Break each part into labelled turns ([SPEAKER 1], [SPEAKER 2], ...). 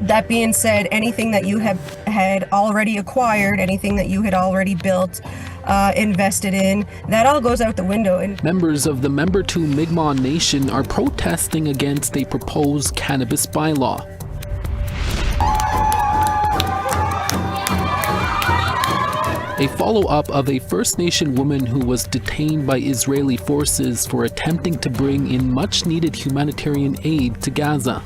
[SPEAKER 1] That being said, anything that you had already acquired, anything that you had already built, invested in, that all goes out the window. And
[SPEAKER 2] members of the Membertou Mi'kmaw Nation are protesting against a proposed cannabis bylaw. A follow-up of a First Nation woman who was detained by Israeli forces for attempting to bring in much-needed humanitarian aid to Gaza.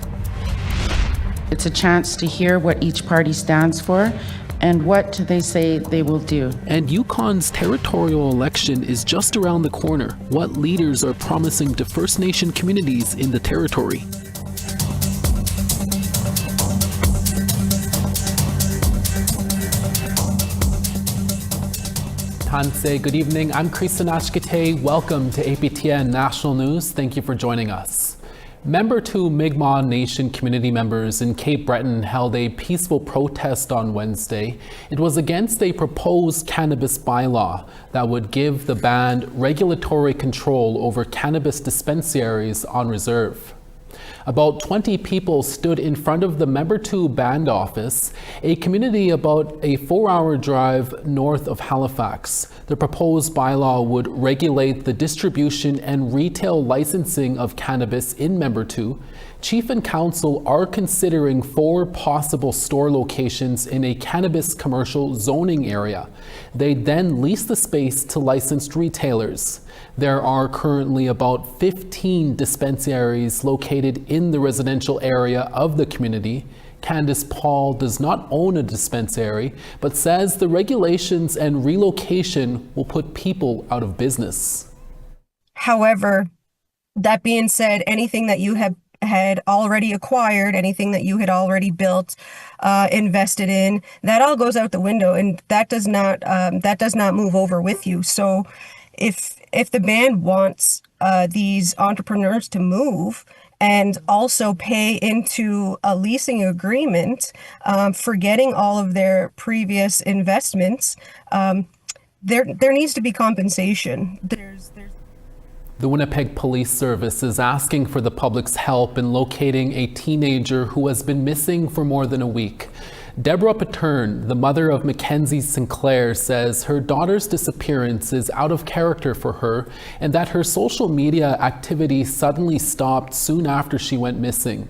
[SPEAKER 3] It's a chance to hear what each party stands for and what they say they will do.
[SPEAKER 2] And Yukon's territorial election is just around the corner. What leaders are promising to First Nation communities in the territory? Tanse, good evening. I'm Christian Ashkete. Welcome to APTN National News. Thank you for joining us. Membertou Mi'kmaw Nation community members in Cape Breton held a peaceful protest on Wednesday. It was against a proposed cannabis bylaw that would give the band regulatory control over cannabis dispensaries on reserve. About 20 people stood in front of the Membertou band office, a community about a 4-hour drive north of Halifax. The proposed bylaw would regulate the distribution and retail licensing of cannabis in Membertou. Chief and Council are considering 4 possible store locations in a cannabis commercial zoning area. They then lease the space to licensed retailers. There are currently about 15 dispensaries located in the residential area of the community. Candace Paul does not own a dispensary, but says the regulations and relocation will put people out of business.
[SPEAKER 1] however, that being said, anything that you had already acquired, anything that you had already built, invested in, that all goes out the window, and that does not move over with you. So if the band wants these entrepreneurs to move and also pay into a leasing agreement, forgetting all of their previous investments, there needs to be compensation.
[SPEAKER 2] The Winnipeg Police Service is asking for the public's help in locating a teenager who has been missing for more than a week. Deborah Pattern, the mother of Mackenzie Sinclair, says her daughter's disappearance is out of character for her and that her social media activity suddenly stopped soon after she went missing.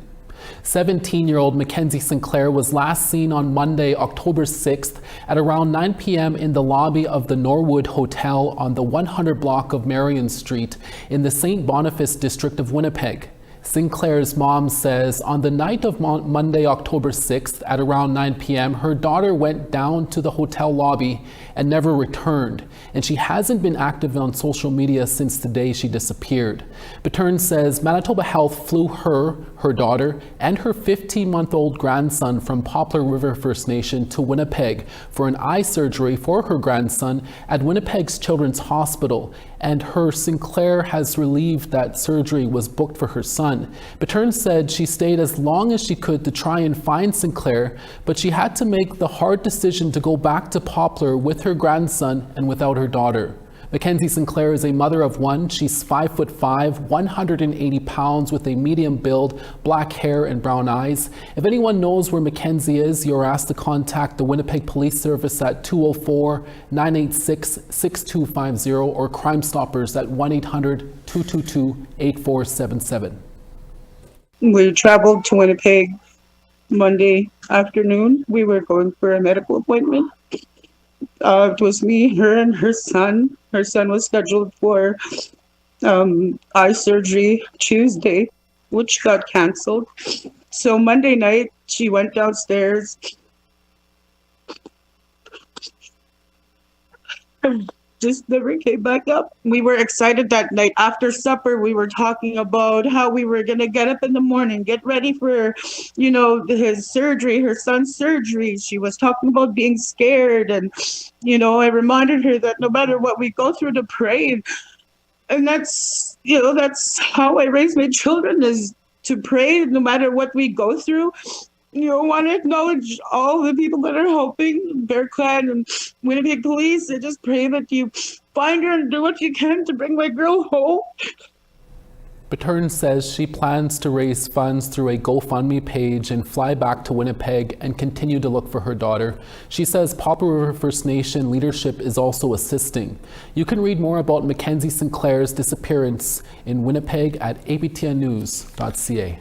[SPEAKER 2] 17-year-old Mackenzie Sinclair was last seen on Monday, October 6th at around 9 p.m. in the lobby of the Norwood Hotel on the 100 block of Marion Street in the St. Boniface district of Winnipeg. Sinclair's mom says on the night of Monday, October 6th at around 9 p.m., her daughter went down to the hotel lobby and never returned, and she hasn't been active on social media since the day she disappeared. Pattern says Manitoba Health flew her daughter, and her 15-month-old grandson from Poplar River First Nation to Winnipeg for an eye surgery for her grandson at Winnipeg's Children's Hospital, and her Sinclair has relieved that surgery was booked for her son. Pattern said she stayed as long as she could to try and find Sinclair, but she had to make the hard decision to go back to Poplar with her grandson and without her daughter. Mackenzie Sinclair is a mother of one. She's 5'5", 180 pounds with a medium build, black hair and brown eyes. If anyone knows where Mackenzie is, you're asked to contact the Winnipeg Police Service at 204-986-6250 or Crime Stoppers at 1-800-222-8477.
[SPEAKER 4] We traveled to Winnipeg Monday afternoon. We were going for a medical appointment. It was me, her, and her son. Her son was scheduled for eye surgery Tuesday, which got canceled. So Monday night, she went downstairs. Just never came back up. We were excited that night. After supper, we were talking about how we were going to get up in the morning, get ready for, his surgery, her son's surgery. She was talking about being scared. And, I reminded her that no matter what we go through, to pray. And that's how I raise my children, is to pray no matter what we go through. I want to acknowledge all the people that are helping, Bear Clan and Winnipeg Police. I just pray that you find her and do what you can to bring my girl home.
[SPEAKER 2] Pattern says she plans to raise funds through a GoFundMe page and fly back to Winnipeg and continue to look for her daughter. She says Poplar River First Nation leadership is also assisting. You can read more about Mackenzie Sinclair's disappearance in Winnipeg at aptnnews.ca.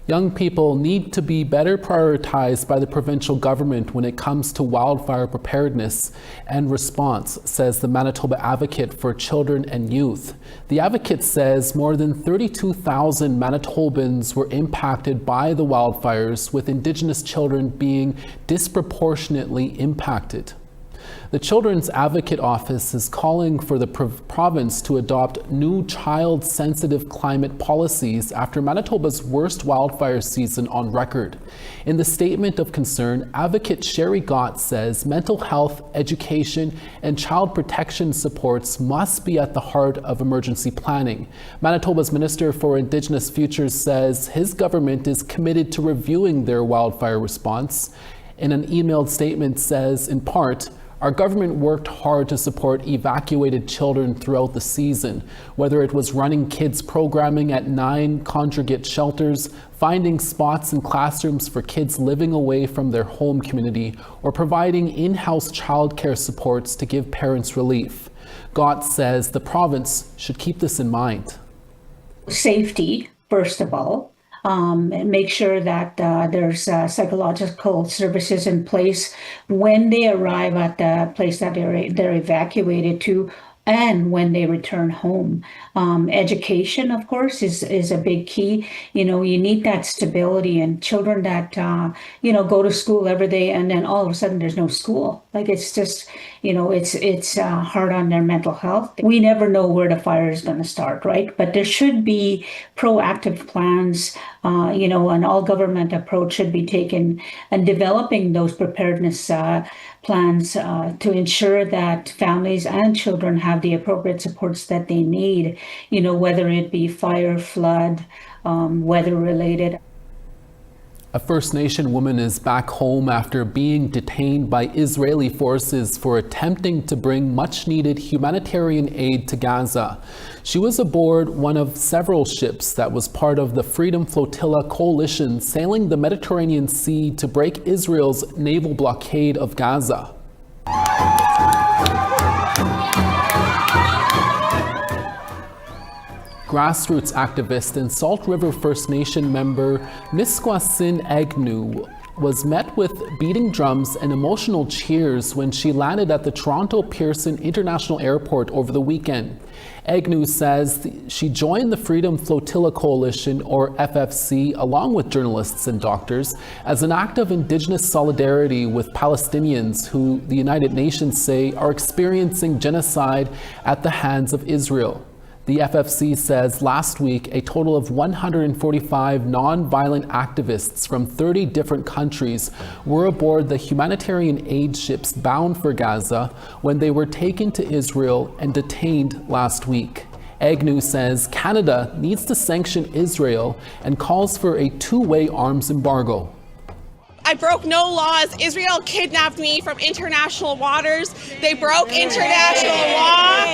[SPEAKER 2] Young people need to be better prioritized by the provincial government when it comes to wildfire preparedness and response, says the Manitoba Advocate for Children and Youth. The advocate says more than 32,000 Manitobans were impacted by the wildfires, with Indigenous children being disproportionately impacted. The Children's Advocate Office is calling for the province to adopt new child-sensitive climate policies after Manitoba's worst wildfire season on record. In the statement of concern, Advocate Sherry Gott says mental health, education, and child protection supports must be at the heart of emergency planning. Manitoba's Minister for Indigenous Futures says his government is committed to reviewing their wildfire response. In an emailed statement says, in part, our government worked hard to support evacuated children throughout the season, whether it was running kids programming at 9 congregate shelters, finding spots in classrooms for kids living away from their home community, or providing in-house childcare supports to give parents relief. Gott says the province should keep this in mind.
[SPEAKER 5] Safety, first of all. And make sure that there's psychological services in place when they arrive at the place that they're evacuated to, and when they return home. Education, of course, is a big key. You know, you need that stability, and children that, go to school every day and then all of a sudden there's no school. Like, it's just, it's hard on their mental health. We never know where the fire is going to start, right? But there should be proactive plans, an all government approach should be taken, and developing those preparedness plans to ensure that families and children have the appropriate supports that they need, whether it be fire, flood, weather related.
[SPEAKER 2] A First Nation woman is back home after being detained by Israeli forces for attempting to bring much-needed humanitarian aid to Gaza. She was aboard one of several ships that was part of the Freedom Flotilla coalition sailing the Mediterranean Sea to break Israel's naval blockade of Gaza. Grassroots activist and Salt River First Nation member Misquasin Agnew was met with beating drums and emotional cheers when she landed at the Toronto Pearson International Airport over the weekend. Agnew says she joined the Freedom Flotilla Coalition, or FFC, along with journalists and doctors, as an act of Indigenous solidarity with Palestinians who the United Nations say are experiencing genocide at the hands of Israel. The FFC says last week a total of 145 non-violent activists from 30 different countries were aboard the humanitarian aid ships bound for Gaza when they were taken to Israel and detained last week. Agnew says Canada needs to sanction Israel and calls for a two-way arms embargo.
[SPEAKER 6] I broke no laws. Israel kidnapped me from international waters. They broke international law.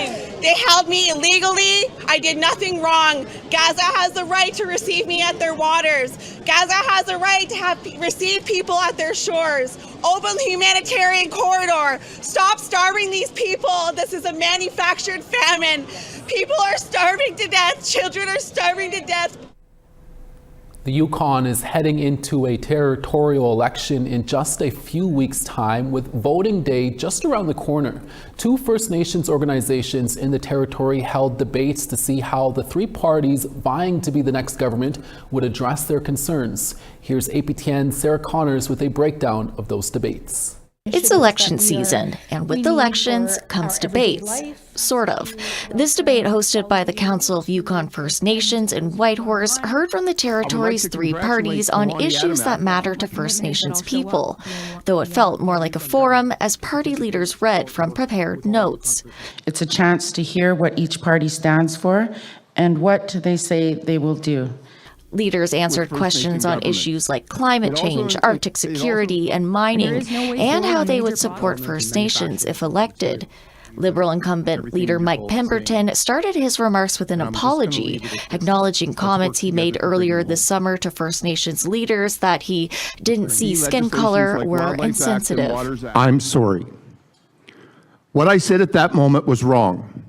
[SPEAKER 6] They held me illegally. I did nothing wrong. Gaza has the right to receive me at their waters. Gaza has the right to receive people at their shores. Open the humanitarian corridor. Stop starving these people. This is a manufactured famine. People are starving to death. Children are starving to death.
[SPEAKER 2] The Yukon is heading into a territorial election in just a few weeks' time, with voting day just around the corner. Two First Nations organizations in the territory held debates to see how the three parties vying to be the next government would address their concerns. Here's APTN's Sarah Connors with a breakdown of those debates.
[SPEAKER 7] It's election season, and with elections comes debates. Sort of. This debate, hosted by the Council of Yukon First Nations in Whitehorse, heard from the territory's three parties on issues that matter to First Nations people, though it felt more like a forum as party leaders read from prepared notes.
[SPEAKER 3] It's a chance to hear what each party stands for and what they say they will do.
[SPEAKER 7] Leaders answered questions on issues like climate change, Arctic security, and mining, and how they would support First Nations if elected. Liberal incumbent leader Mike Pemberton started his remarks with an apology, acknowledging comments he made earlier this summer to First Nations leaders that he didn't see skin color were insensitive.
[SPEAKER 8] I'm sorry. What I said at that moment was wrong.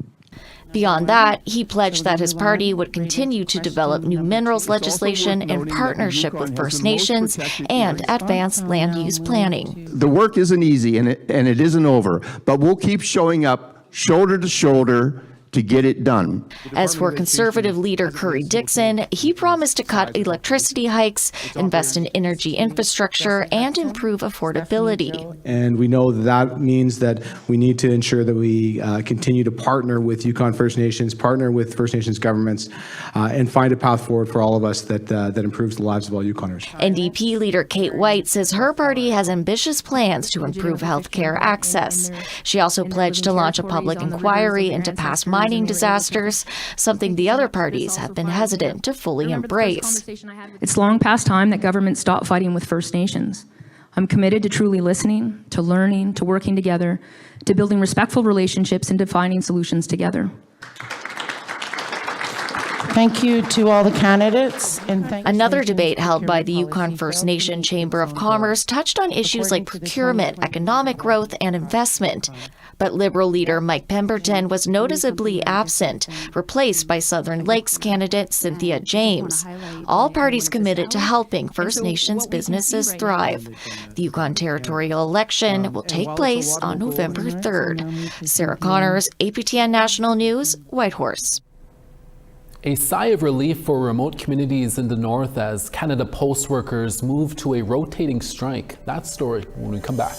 [SPEAKER 7] Beyond that, he pledged that his party would continue to develop new minerals legislation in partnership with First Nations and advance land use planning.
[SPEAKER 8] The work isn't easy and it isn't over, but we'll keep showing up shoulder to shoulder to get it done.
[SPEAKER 7] As for Conservative leader Curry Dixon, he promised to cut electricity hikes, invest in energy infrastructure, and improve affordability.
[SPEAKER 9] And we know that means that we need to ensure that we continue to partner with Yukon First Nations, partner with First Nations governments, and find a path forward for all of us that improves the lives of all Yukoners.
[SPEAKER 7] NDP leader Kate White says her party has ambitious plans to improve health care access. She also pledged to launch a public inquiry into past mining disasters, something the other parties have been hesitant to fully embrace.
[SPEAKER 10] It's long past time that government stop fighting with First Nations. I'm committed to truly listening, to learning, to working together, to building respectful relationships and to finding solutions together.
[SPEAKER 3] Thank you to all the candidates.
[SPEAKER 7] Another debate held by the Yukon First Nation Chamber of Commerce touched on issues like procurement, economic growth, and investment. But Liberal leader Mike Pemberton was noticeably absent, replaced by Southern Lakes candidate Cynthia James. All parties committed to helping First Nations businesses thrive. The Yukon territorial election will take place on November 3rd. Sarah Connors, APTN National News, Whitehorse.
[SPEAKER 2] A sigh of relief for remote communities in the north as Canada Post workers move to a rotating strike. That story when we come back.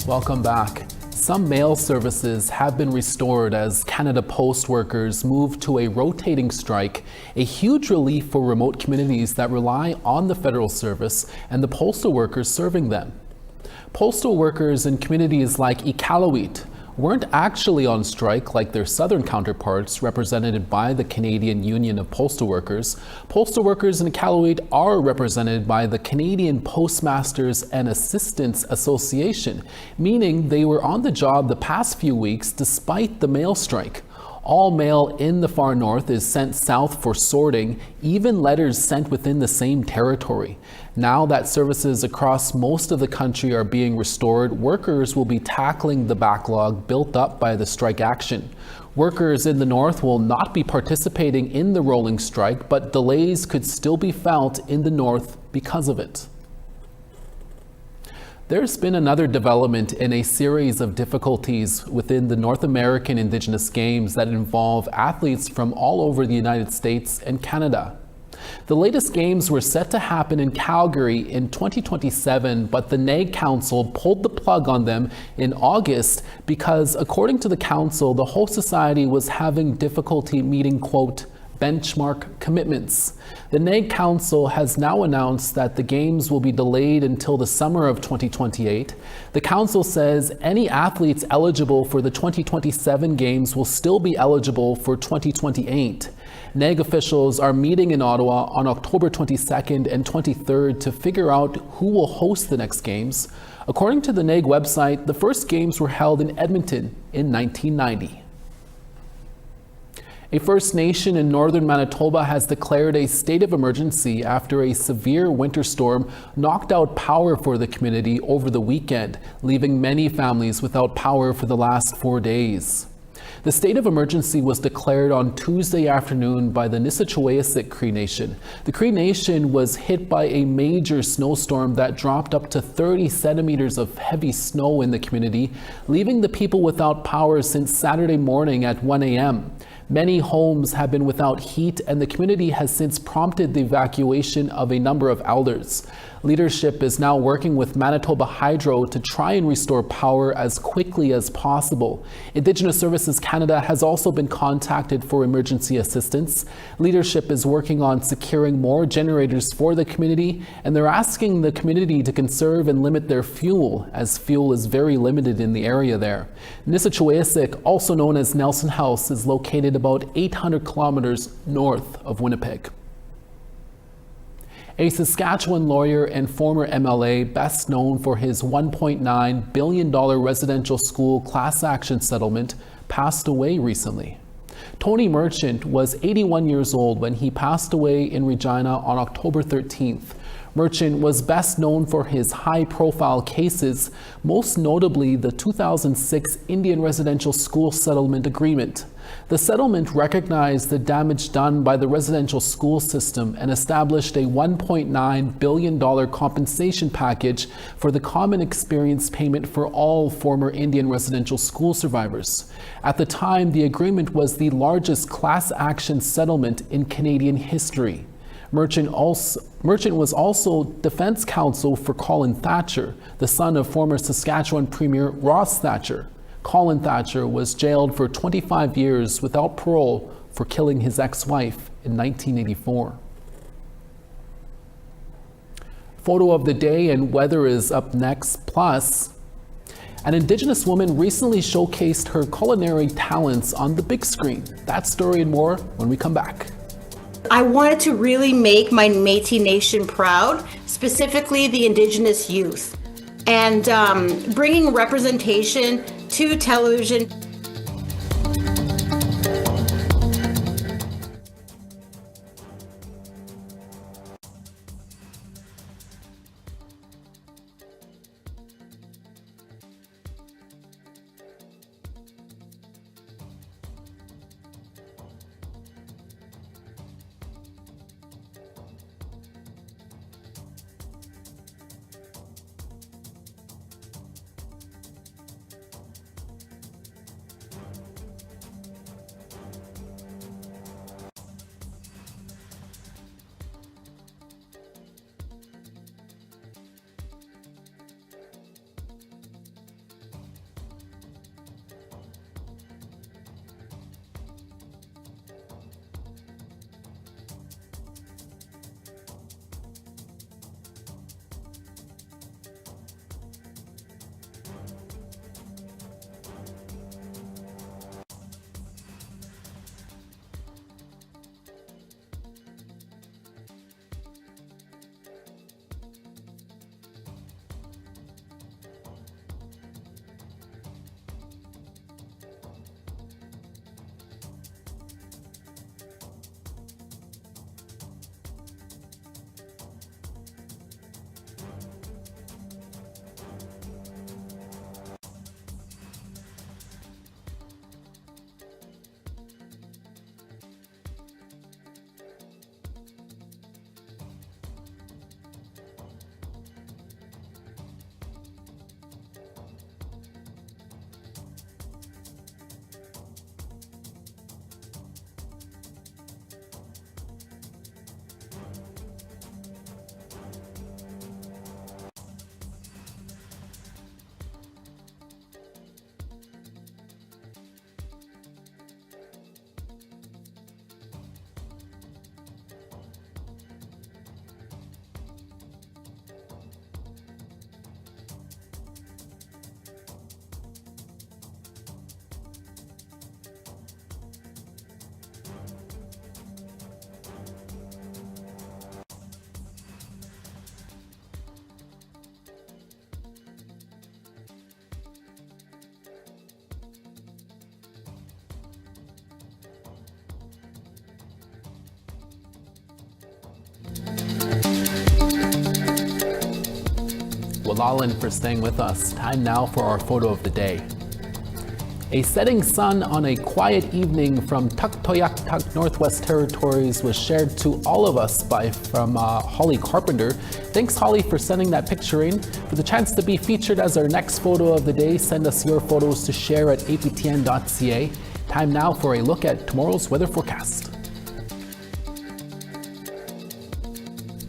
[SPEAKER 2] Welcome back. Some mail services have been restored as Canada Post workers move to a rotating strike, a huge relief for remote communities that rely on the federal service and the postal workers serving them. Postal workers in communities like Iqaluit weren't actually on strike like their southern counterparts represented by the Canadian Union of Postal Workers. Postal workers in Iqaluit are represented by the Canadian Postmasters and Assistants Association, meaning they were on the job the past few weeks despite the mail strike. All mail in the far north is sent south for sorting, even letters sent within the same territory. Now that services across most of the country are being restored, workers will be tackling the backlog built up by the strike action. Workers in the north will not be participating in the rolling strike, but delays could still be felt in the north because of it. There's been another development in a series of difficulties within the North American Indigenous Games that involve athletes from all over the United States and Canada. The latest games were set to happen in Calgary in 2027, but the NAIG Council pulled the plug on them in August because, according to the council, the host society was having difficulty meeting, quote, benchmark commitments. The NAIG Council has now announced that the games will be delayed until the summer of 2028. The council says any athletes eligible for the 2027 games will still be eligible for 2028. NAIG officials are meeting in Ottawa on October 22nd and 23rd to figure out who will host the next games. According to the NAIG website, the first games were held in Edmonton in 1990. A First Nation in northern Manitoba has declared a state of emergency after a severe winter storm knocked out power for the community over the weekend, leaving many families without power for the last 4 days. The state of emergency was declared on Tuesday afternoon by the Nissequoiastic Cree Nation. The Cree Nation was hit by a major snowstorm that dropped up to 30 centimeters of heavy snow in the community, leaving the people without power since Saturday morning at 1 a.m. Many homes have been without heat, and the community has since prompted the evacuation of a number of elders. Leadership is now working with Manitoba Hydro to try and restore power as quickly as possible. Indigenous Services Canada has also been contacted for emergency assistance. Leadership is working on securing more generators for the community, and they're asking the community to conserve and limit their fuel, as fuel is very limited in the area there. Nissequoiastic, also known as Nelson House, is located about 800 kilometers north of Winnipeg. A Saskatchewan lawyer and former MLA, best known for his $1.9 billion residential school class action settlement, passed away recently. Tony Merchant was 81 years old when he passed away in Regina on October 13th. Merchant was best known for his high-profile cases, most notably the 2006 Indian Residential School Settlement Agreement. The settlement recognized the damage done by the residential school system and established a $1.9 billion compensation package for the common experience payment for all former Indian residential school survivors. At the time, the agreement was the largest class action settlement in Canadian history. Merchant was also defense counsel for Colin Thatcher, the son of former Saskatchewan Premier Ross Thatcher. Colin Thatcher was jailed for 25 years without parole for killing his ex-wife in 1984. Photo of the day and weather is up next. Plus, an Indigenous woman recently showcased her culinary talents on the big screen. That story and more when we come back.
[SPEAKER 11] I wanted to really make my Métis Nation proud, specifically the Indigenous youth, and bringing representation to television.
[SPEAKER 2] Malalan for staying with us. Time now for our photo of the day. A setting sun on a quiet evening from Tuktoyaktuk, Northwest Territories was shared to all of us from Holly Carpenter. Thanks, Holly, for sending that picture in. For the chance to be featured as our next photo of the day, send us your photos to share at aptn.ca. Time now for a look at tomorrow's weather forecast.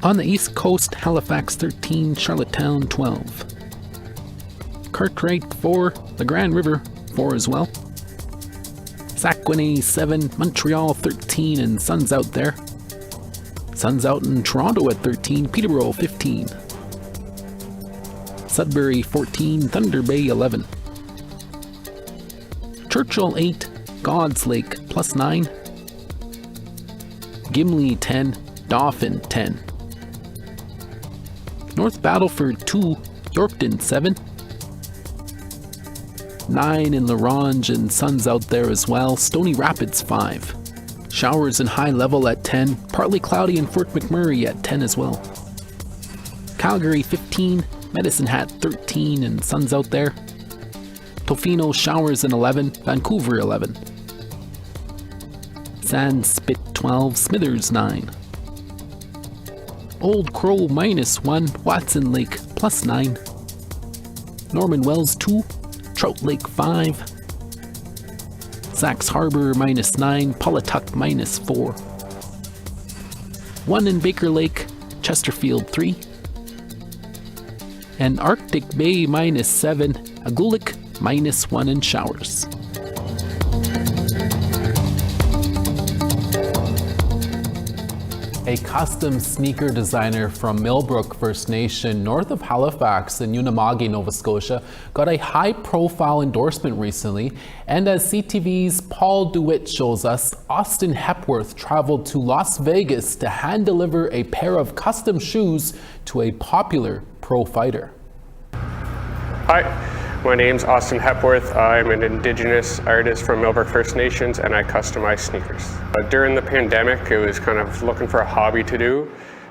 [SPEAKER 2] On the East Coast, Halifax 13, Charlottetown 12. Cartwright 4, the Grand River 4 as well. Saguenay 7, Montreal 13, and sun's out there. Sun's out in Toronto at 13, Peterborough 15. Sudbury 14, Thunder Bay 11. Churchill 8, God's Lake +9. Gimli 10, Dauphin 10. North Battleford 2, Yorkton 7. 9 in La Ronge and sun's out there as well. Stony Rapids 5. Showers and high level at 10. Partly cloudy in Fort McMurray at 10 as well. Calgary 15. Medicine Hat 13 and sun's out there. Tofino showers in 11. Vancouver 11. Sandspit 12. Smithers 9. Old Crow -1. Watson Lake +9. Norman Wells 2. Trout Lake 5, Sax Harbor -9, Pawlatuck -4, 1 in Baker Lake, Chesterfield 3, and Arctic Bay -7, Agulik -1 in showers. A custom sneaker designer from Millbrook First Nation north of Halifax in Unama'ki, Nova Scotia, got a high-profile endorsement recently, and as CTV's Paul DeWitt shows us, Austin Hepworth traveled to Las Vegas to hand-deliver a pair of custom shoes to a popular pro fighter.
[SPEAKER 12] Hi. My name's Austin Hepworth. I'm an Indigenous artist from Millbrook First Nations and I customize sneakers. During the pandemic, it was kind of looking for a hobby to do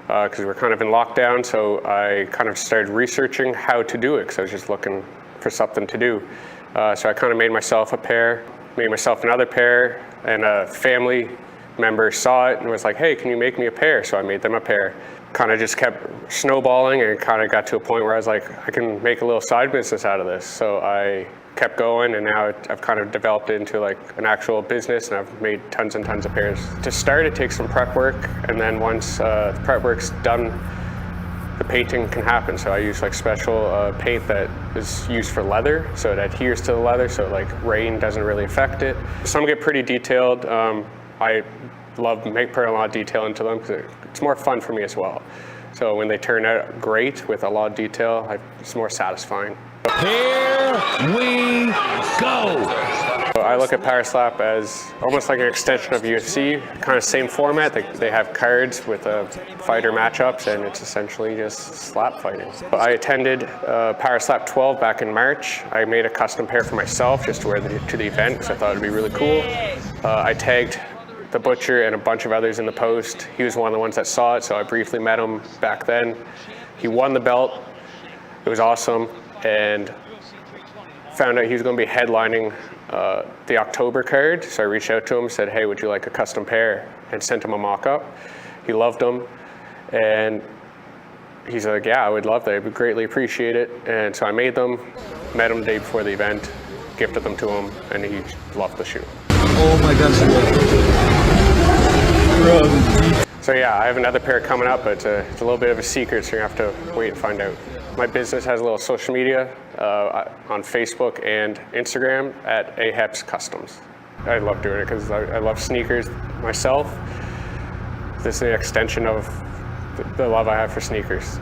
[SPEAKER 12] because we're kind of in lockdown, so I kind of started researching how to do it because I was just looking for something to do. So I kind of made myself a pair, made myself another pair, and a family member saw it and was like, hey, can you make me a pair? So I made them a pair. Kind of just kept snowballing and kind of got to a point where I was like, I can make a little side business out of this. So I kept going and now I've kind of developed it into like an actual business and I've made tons and tons of pairs. To start, it takes some prep work, and then once the prep work's done, the painting can happen. So I use like special paint that is used for leather, so it adheres to the leather, so like rain doesn't really affect it. Some get pretty detailed. I love putting a lot of detail into them because it's more fun for me as well. So when they turn out great with a lot of detail, it's more satisfying.
[SPEAKER 13] Here we go!
[SPEAKER 12] I look at Power Slap as almost like an extension of UFC, kind of same format. They have cards with fighter matchups, and it's essentially just slap fighting. I attended Power Slap 12 back in March. I made a custom pair for myself just to wear to the event because I thought it'd be really cool. I tagged the Butcher and a bunch of others in the post. He was one of the ones that saw it, so I briefly met him back then. He won the belt. It was awesome, and found out he was going to be headlining the October card. So I reached out to him, said, hey, would you like a custom pair? And sent him a mock-up. He loved them, and he's like, yeah, I would love that. I would greatly appreciate it. And so I made them, met him the day before the event, gifted them to him, and he loved the shoe.
[SPEAKER 13] Oh my gosh.
[SPEAKER 12] So yeah, I have another pair coming up, but it's a little bit of a secret, so you have to wait and find out. My business has a little social media on Facebook and Instagram at AHEPS Customs. I love doing it because I love sneakers myself. This is an extension of the love I have for sneakers.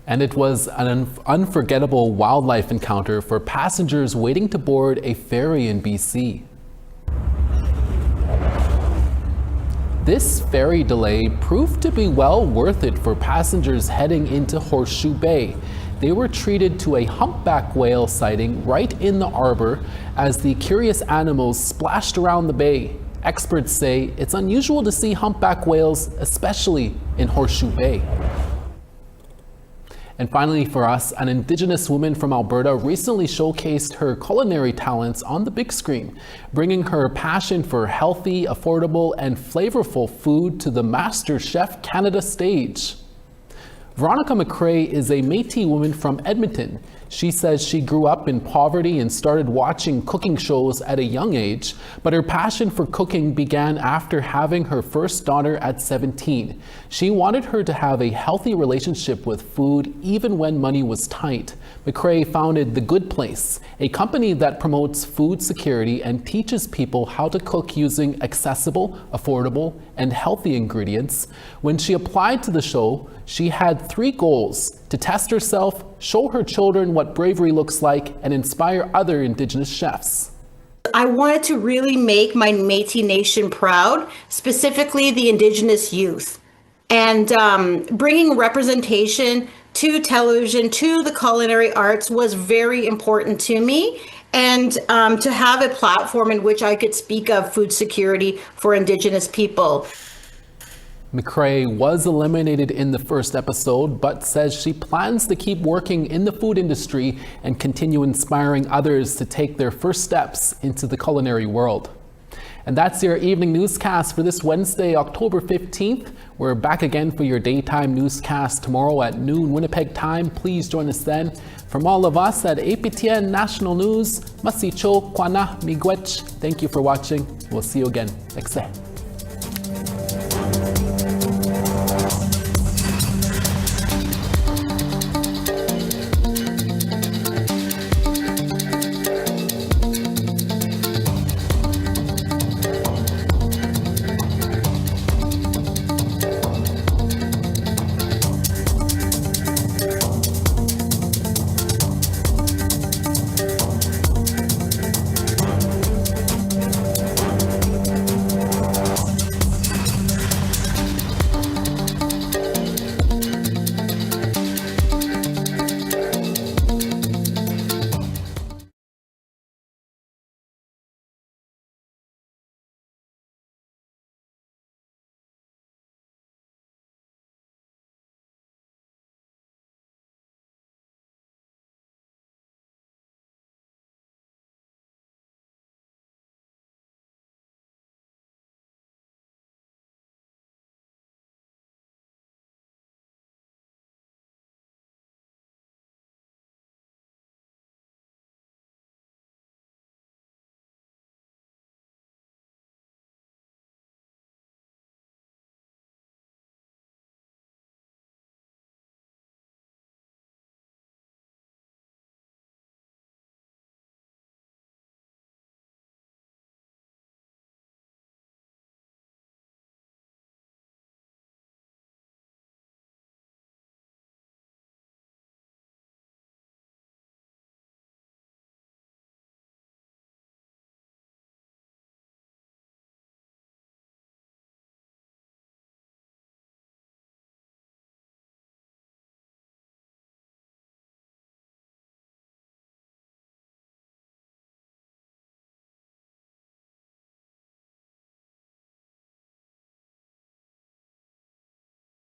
[SPEAKER 2] And it was an unforgettable wildlife encounter for passengers waiting to board a ferry in BC. This ferry delay proved to be well worth it for passengers heading into Horseshoe Bay. They were treated to a humpback whale sighting right in the arbor as the curious animals splashed around the bay. Experts say it's unusual to see humpback whales, especially in Horseshoe Bay. And finally for us, an Indigenous woman from Alberta recently showcased her culinary talents on the big screen, bringing her passion for healthy, affordable, and flavorful food to the MasterChef Canada stage. Veronica McCrae is a Métis woman from Edmonton. She says she grew up in poverty and started watching cooking shows at a young age, but her passion for cooking began after having her first daughter at 17. She wanted her to have a healthy relationship with food even when money was tight. McCrae founded The Good Place, a company that promotes food security and teaches people how to cook using accessible, affordable, and healthy ingredients. When she applied to the show, she had 3 goals: to test herself, show her children what bravery looks like, and inspire other Indigenous chefs.
[SPEAKER 11] I wanted to really make my Métis Nation proud, specifically the Indigenous youth. And bringing representation to television, to the culinary arts was very important to me. And to have a platform in which I could speak of food security for Indigenous people.
[SPEAKER 2] McCrae was eliminated in the first episode, but says she plans to keep working in the food industry and continue inspiring others to take their first steps into the culinary world. And that's your evening newscast for this Wednesday, October 15th. We're back again for your daytime newscast tomorrow at noon Winnipeg time. Please join us then. From all of us at APTN National News, Masicho Kwana Miigwech. Thank you for watching. We'll see you again. Ekse.